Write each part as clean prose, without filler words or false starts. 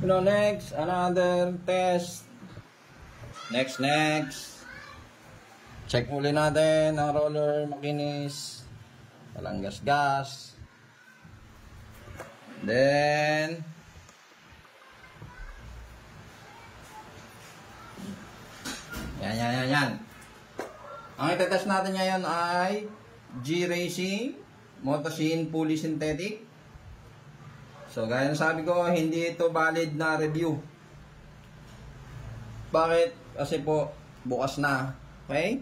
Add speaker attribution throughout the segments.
Speaker 1: Next, another test. Next. Check muli natin ang roller, makinis. Walang gas. Then, yan. Ang itetest natin ngayon ay G-Racing Motoscene Fully Synthetic. So, gaya ng sabi ko, hindi ito valid na review. Bakit? Kasi po, bukas na. Okay?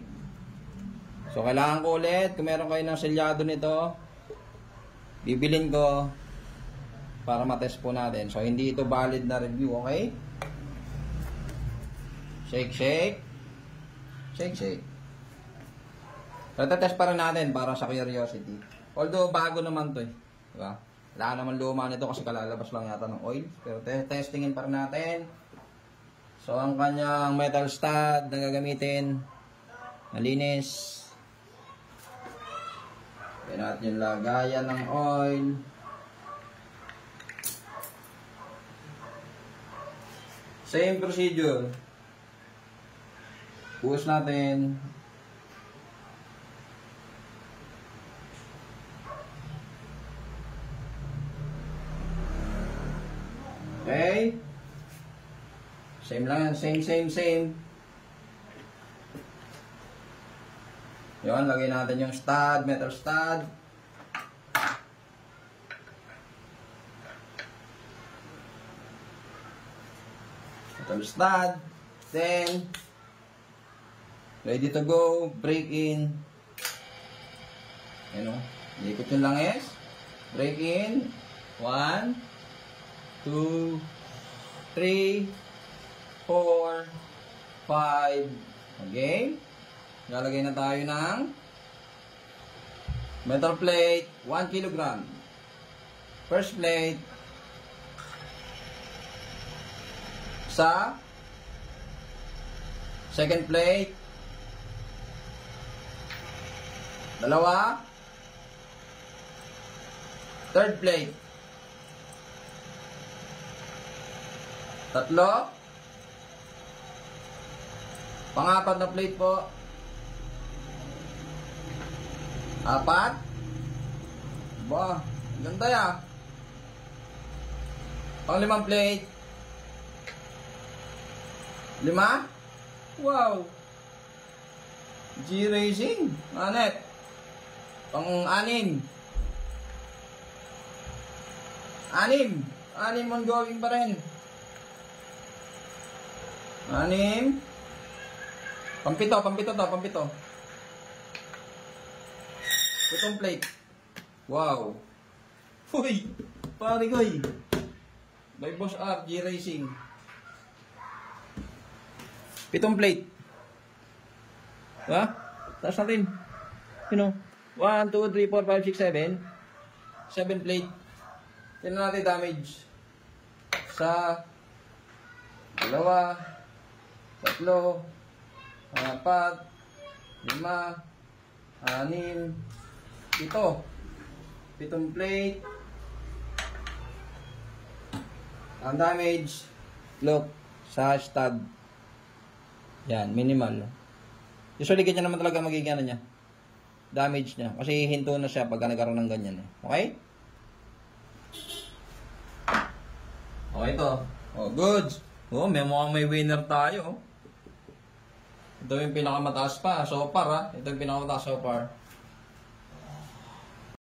Speaker 1: So, kailangan ko ulit, kung meron kayo ng selyado nito, bibilin ko para matest po natin. So, hindi ito valid na review. Okay? Shake. Test pa rin natin para sa curiosity. Although, bago naman to eh. Diba? Wala naman luma nito kasi kalalabas lang yata ng oil. Pero testingin pa rin natin. So, ang kanyang metal stud na gagamitin, malinis. Kaya natin yung lagayan ng oil. Same procedure. Buhos natin. Okay. Same lang yan. Same. Yun, lagay natin yung stud, metal stud. Metal stud. Then, ready to go. Break in. Yan o. Ikot yung langis. Break in. 1, 2, 3, 4, 5. Okay. Lalagay na tayo ng metal plate, 1 kg. First plate sa second plate. Dalawa. Third plate. Tatlo. Pang-apat na plate po. 4. Ba, ganda ya. Pang-limang plate. 5. Wow. G-Racing. Anet. Pang-6. 6 ongoing pa rin. 6. Pampito. 7 plate. Wow. Uy, pare ko eh. By Boss R, G-Racing. 7 plate. Diba? Taas natin. 1, 2, 3, 4, 5, 6, 7. 7 plate. Tignan natin damage. Sa 2, 3, 4, 5, 6, 7, 7 plate. Ang damage, look, sa stud. Yan, minimal. Usually, ganyan naman talaga magiging ano niya. Damage niya. Kasi hinto na siya pagka nagkaroon ng ganyan. Okay? Okay ito. Oh, good. Oh, may winner tayo. Ito yung pinakamataas pa. So far, ha? Ito yung pinakamataas so far.